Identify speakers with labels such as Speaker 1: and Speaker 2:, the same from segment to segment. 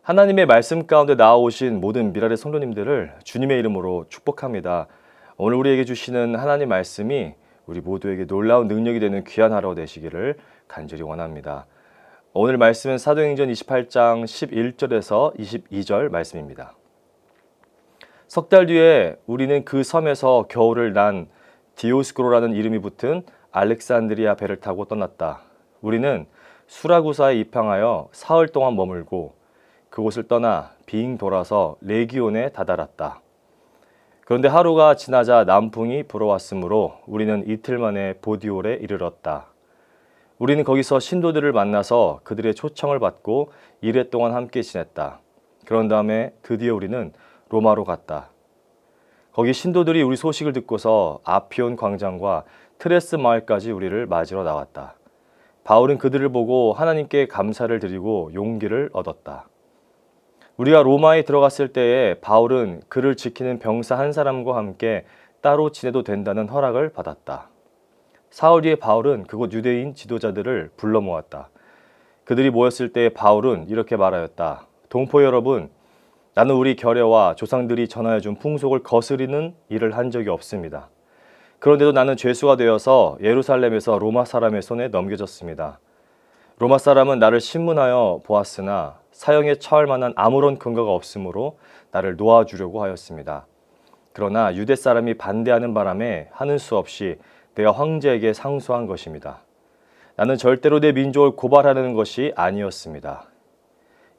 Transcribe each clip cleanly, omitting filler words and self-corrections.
Speaker 1: 하나님의 말씀 가운데 나아오신 모든 미랄의 성도님들을 주님의 이름으로 축복합니다. 오늘 우리에게 주시는 하나님 말씀이 우리 모두에게 놀라운 능력이 되는 귀한 하루 되시기를 간절히 원합니다. 오늘 말씀은 사도행전 28장 11절에서 22절 말씀입니다. 석 달 뒤에 우리는 그 섬에서 겨울을 난 디오스코로라는 이름이 붙은 알렉산드리아 배를 타고 떠났다. 우리는 수라구사에 입항하여 사흘 동안 머물고 그곳을 떠나 빙 돌아서 레기온에 다다랐다. 그런데 하루가 지나자 남풍이 불어왔으므로 우리는 이틀 만에 보디올에 이르렀다. 우리는 거기서 신도들을 만나서 그들의 초청을 받고 이래 동안 함께 지냈다. 그런 다음에 드디어 우리는 로마로 갔다. 거기 신도들이 우리 소식을 듣고서 아피온 광장과 트레스 마을까지 우리를 맞으러 나왔다. 바울은 그들을 보고 하나님께 감사를 드리고 용기를 얻었다. 우리가 로마에 들어갔을 때에 바울은 그를 지키는 병사 한 사람과 함께 따로 지내도 된다는 허락을 받았다. 사흘 뒤에 바울은 그곳 유대인 지도자들을 불러 모았다. 그들이 모였을 때 바울은 이렇게 말하였다. 동포 여러분, 나는 우리 결례와 조상들이 전하여준 풍속을 거스리는 일을 한 적이 없습니다. 그런데도 나는 죄수가 되어서 예루살렘에서 로마 사람의 손에 넘겨졌습니다. 로마 사람은 나를 신문하여 보았으나 사형에 처할 만한 아무런 근거가 없으므로 나를 놓아주려고 하였습니다. 그러나 유대 사람이 반대하는 바람에 하는 수 없이 내가 황제에게 상소한 것입니다. 나는 절대로 내 민족을 고발하려는 것이 아니었습니다.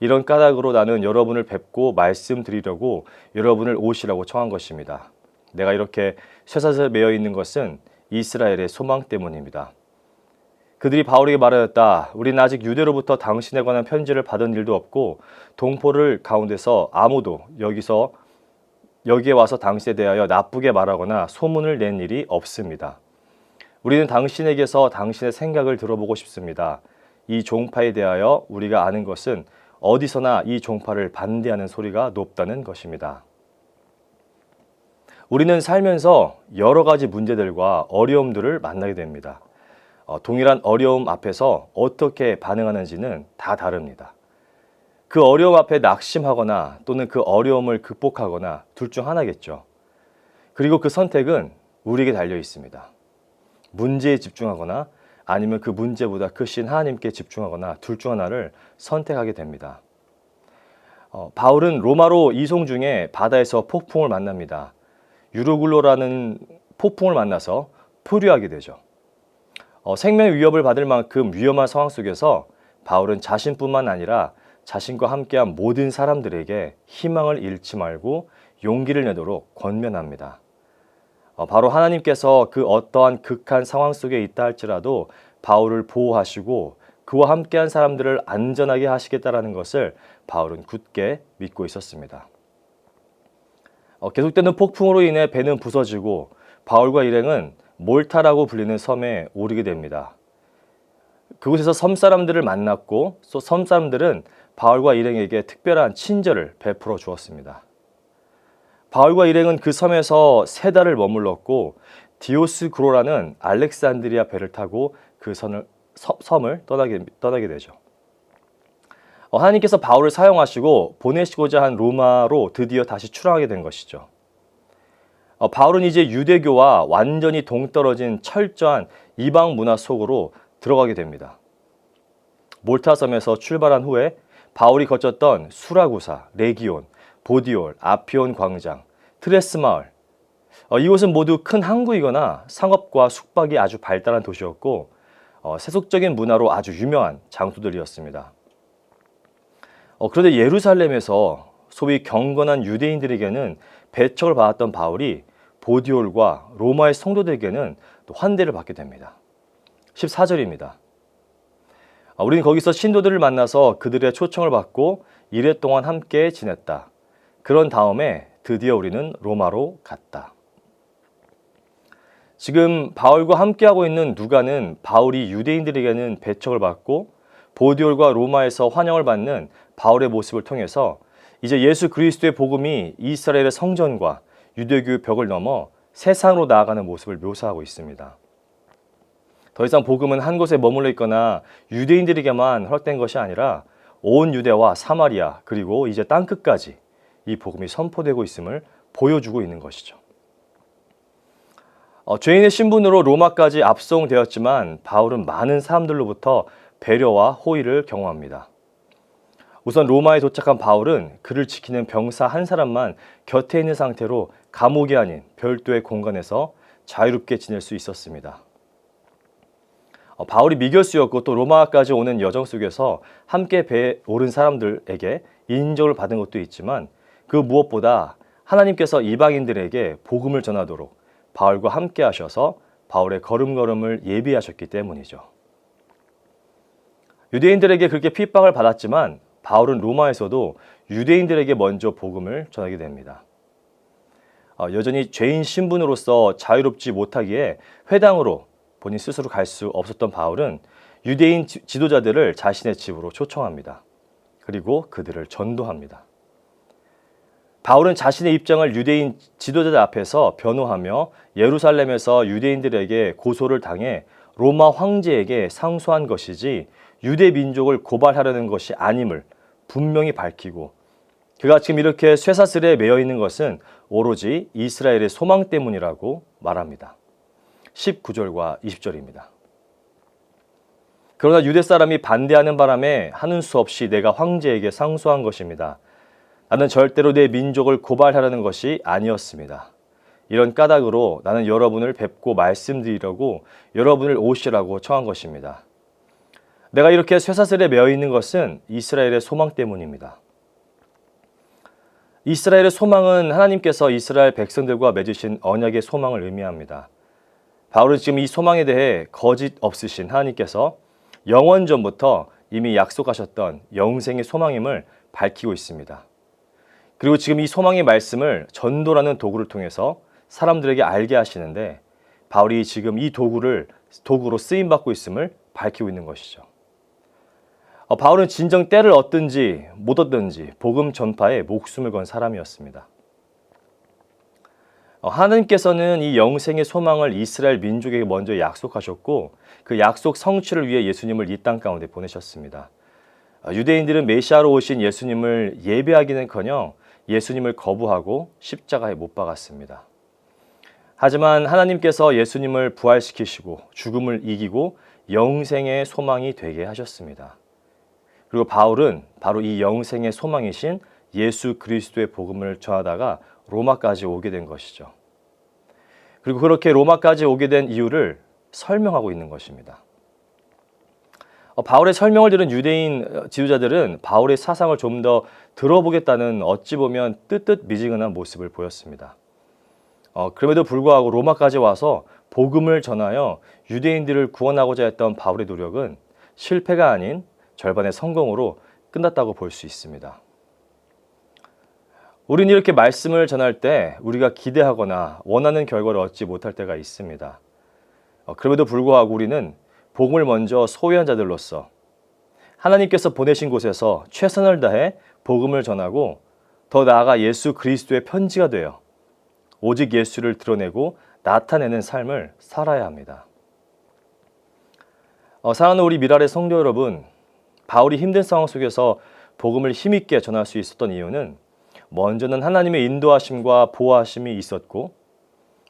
Speaker 1: 이런 까닭으로 나는 여러분을 뵙고 말씀드리려고 여러분을 오시라고 청한 것입니다. 내가 이렇게 쇠사슬에 매여 있는 것은 이스라엘의 소망 때문입니다. 그들이 바울에게 말하였다. 우리는 아직 유대로부터 당신에 관한 편지를 받은 일도 없고 동포를 가운데서 아무도 여기에 와서 당신에 대하여 나쁘게 말하거나 소문을 낸 일이 없습니다. 우리는 당신에게서 당신의 생각을 들어보고 싶습니다. 이 종파에 대하여 우리가 아는 것은 어디서나 이 종파를 반대하는 소리가 높다는 것입니다. 우리는 살면서 여러 가지 문제들과 어려움들을 만나게 됩니다. 동일한 어려움 앞에서 어떻게 반응하는지는 다 다릅니다. 그 어려움 앞에 낙심하거나 또는 그 어려움을 극복하거나 둘 중 하나겠죠. 그리고 그 선택은 우리에게 달려 있습니다. 문제에 집중하거나 아니면 그 문제보다 크신 하나님께 집중하거나 둘 중 하나를 선택하게 됩니다. 바울은 로마로 이송 중에 바다에서 폭풍을 만납니다. 유로굴로라는 폭풍을 만나서 포류하게 되죠. 생명 위협을 받을 만큼 위험한 상황 속에서 바울은 자신뿐만 아니라 자신과 함께한 모든 사람들에게 희망을 잃지 말고 용기를 내도록 권면합니다. 바로 하나님께서 그 어떠한 극한 상황 속에 있다 할지라도 바울을 보호하시고 그와 함께한 사람들을 안전하게 하시겠다라는 것을 바울은 굳게 믿고 있었습니다. 계속되는 폭풍으로 인해 배는 부서지고 바울과 일행은 몰타라고 불리는 섬에 오르게 됩니다. 그곳에서 섬 사람들을 만났고 섬 사람들은 바울과 일행에게 특별한 친절을 베풀어 주었습니다. 바울과 일행은 그 섬에서 3달을 머물렀고 디오스구로라는 알렉산드리아 배를 타고 그 섬을 떠나게 되죠. 하나님께서 바울을 사용하시고 보내시고자 한 로마로 드디어 다시 출항하게 된 것이죠. 바울은 이제 유대교와 완전히 동떨어진 철저한 이방 문화 속으로 들어가게 됩니다. 몰타섬에서 출발한 후에 바울이 거쳤던 수라구사, 레기온, 보디올, 아피온 광장, 트레스 마을, 이곳은 모두 큰 항구이거나 상업과 숙박이 아주 발달한 도시였고 세속적인 문화로 아주 유명한 장소들이었습니다. 그런데 예루살렘에서 소위 경건한 유대인들에게는 배척을 받았던 바울이 보디올과 로마의 성도들에게는 또 환대를 받게 됩니다. 14절입니다. 우리는 거기서 신도들을 만나서 그들의 초청을 받고 이래 동안 함께 지냈다. 그런 다음에 드디어 우리는 로마로 갔다. 지금 바울과 함께하고 있는 누가는 바울이 유대인들에게는 배척을 받고 보디올과 로마에서 환영을 받는 바울의 모습을 통해서 이제 예수 그리스도의 복음이 이스라엘의 성전과 유대교의 벽을 넘어 세상으로 나아가는 모습을 묘사하고 있습니다. 더 이상 복음은 한 곳에 머물러 있거나 유대인들에게만 허락된 것이 아니라 온 유대와 사마리아 그리고 이제 땅끝까지 이 복음이 선포되고 있음을 보여주고 있는 것이죠. 죄인의 신분으로 로마까지 압송되었지만 바울은 많은 사람들로부터 배려와 호의를 경험합니다. 우선 로마에 도착한 바울은 그를 지키는 병사 한 사람만 곁에 있는 상태로 감옥이 아닌 별도의 공간에서 자유롭게 지낼 수 있었습니다. 바울이 미결수였고 또 로마까지 오는 여정 속에서 함께 배에 오른 사람들에게 인정을 받은 것도 있지만 그 무엇보다 하나님께서 이방인들에게 복음을 전하도록 바울과 함께 하셔서 바울의 걸음걸음을 예비하셨기 때문이죠. 유대인들에게 그렇게 핍박을 받았지만 바울은 로마에서도 유대인들에게 먼저 복음을 전하게 됩니다. 여전히 죄인 신분으로서 자유롭지 못하기에 회당으로 본인 스스로 갈 수 없었던 바울은 유대인 지도자들을 자신의 집으로 초청합니다. 그리고 그들을 전도합니다. 바울은 자신의 입장을 유대인 지도자들 앞에서 변호하며 예루살렘에서 유대인들에게 고소를 당해 로마 황제에게 상소한 것이지 유대 민족을 고발하려는 것이 아님을 분명히 밝히고 그가 지금 이렇게 쇠사슬에 매여 있는 것은 오로지 이스라엘의 소망 때문이라고 말합니다. 19절과 20절입니다. 그러나 유대 사람이 반대하는 바람에 하는 수 없이 내가 황제에게 상소한 것입니다. 나는 절대로 내 민족을 고발하려는 것이 아니었습니다. 이런 까닭으로 나는 여러분을 뵙고 말씀드리려고 여러분을 오시라고 청한 것입니다. 내가 이렇게 쇠사슬에 매여 있는 것은 이스라엘의 소망 때문입니다. 이스라엘의 소망은 하나님께서 이스라엘 백성들과 맺으신 언약의 소망을 의미합니다. 바울은 지금 이 소망에 대해 거짓 없으신 하나님께서 영원전부터 이미 약속하셨던 영생의 소망임을 밝히고 있습니다. 그리고 지금 이 소망의 말씀을 전도라는 도구를 통해서 사람들에게 알게 하시는데 바울이 지금 이 도구로 쓰임받고 있음을 밝히고 있는 것이죠. 바울은 진정 때를 얻든지 못 얻든지 복음 전파에 목숨을 건 사람이었습니다. 하나님께서는 이 영생의 소망을 이스라엘 민족에게 먼저 약속하셨고 그 약속 성취를 위해 예수님을 이 땅 가운데 보내셨습니다. 유대인들은 메시아로 오신 예수님을 예배하기는커녕 예수님을 거부하고 십자가에 못 박았습니다. 하지만 하나님께서 예수님을 부활시키시고 죽음을 이기고 영생의 소망이 되게 하셨습니다. 그리고 바울은 바로 이 영생의 소망이신 예수 그리스도의 복음을 전하다가 로마까지 오게 된 것이죠. 그리고 그렇게 로마까지 오게 된 이유를 설명하고 있는 것입니다. 바울의 설명을 들은 유대인 지도자들은 바울의 사상을 좀 더 들어보겠다는 어찌 보면 뜨뜻미지근한 모습을 보였습니다. 그럼에도 불구하고 로마까지 와서 복음을 전하여 유대인들을 구원하고자 했던 바울의 노력은 실패가 아닌 절반의 성공으로 끝났다고 볼 수 있습니다. 우리는 이렇게 말씀을 전할 때 우리가 기대하거나 원하는 결과를 얻지 못할 때가 있습니다. 그럼에도 불구하고 우리는 복음을 먼저 소유한 자들로서 하나님께서 보내신 곳에서 최선을 다해 복음을 전하고 더 나아가 예수 그리스도의 편지가 되어 오직 예수를 드러내고 나타내는 삶을 살아야 합니다. 사랑하는 우리 미랄의 성도 여러분, 바울이 힘든 상황 속에서 복음을 힘있게 전할 수 있었던 이유는 먼저는 하나님의 인도하심과 보호하심이 있었고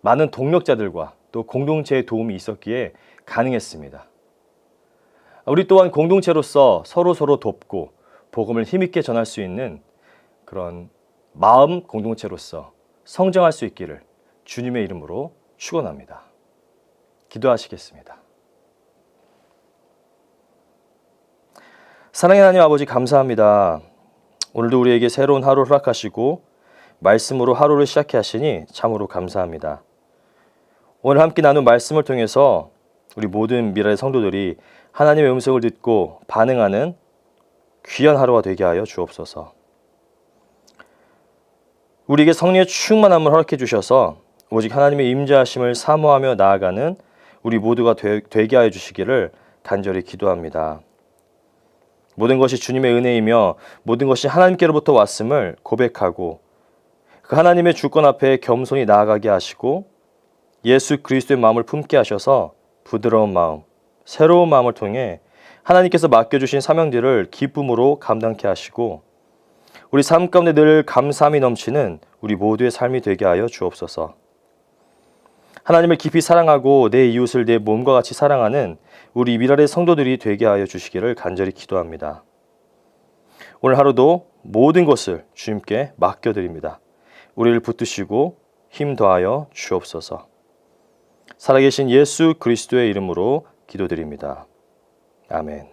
Speaker 1: 많은 동력자들과 또 공동체의 도움이 있었기에 가능했습니다. 우리 또한 공동체로서 서로 돕고 복음을 힘있게 전할 수 있는 그런 마음 공동체로서 성장할 수 있기를 주님의 이름으로 축원합니다. 기도하시겠습니다. 사랑의 하나님 아버지 감사합니다. 오늘도 우리에게 새로운 하루를 허락하시고 말씀으로 하루를 시작해 하시니 참으로 감사합니다. 오늘 함께 나눈 말씀을 통해서 우리 모든 미랄의 성도들이 하나님의 음성을 듣고 반응하는 귀한 하루가 되게 하여 주옵소서. 우리에게 성령의 충만함을 허락해 주셔서 오직 하나님의 임재하심을 사모하며 나아가는 우리 모두가 되게 하여 주시기를 간절히 기도합니다. 모든 것이 주님의 은혜이며 모든 것이 하나님께로부터 왔음을 고백하고 그 하나님의 주권 앞에 겸손히 나아가게 하시고 예수 그리스도의 마음을 품게 하셔서 부드러운 마음, 새로운 마음을 통해 하나님께서 맡겨주신 사명들을 기쁨으로 감당케 하시고 우리 삶 가운데 늘 감사함이 넘치는 우리 모두의 삶이 되게 하여 주옵소서. 하나님을 깊이 사랑하고 내 이웃을 내 몸과 같이 사랑하는 우리 미랄의 성도들이 되게 하여 주시기를 간절히 기도합니다. 오늘 하루도 모든 것을 주님께 맡겨드립니다. 우리를 붙드시고 힘 더하여 주옵소서. 살아계신 예수 그리스도의 이름으로 기도드립니다. 아멘.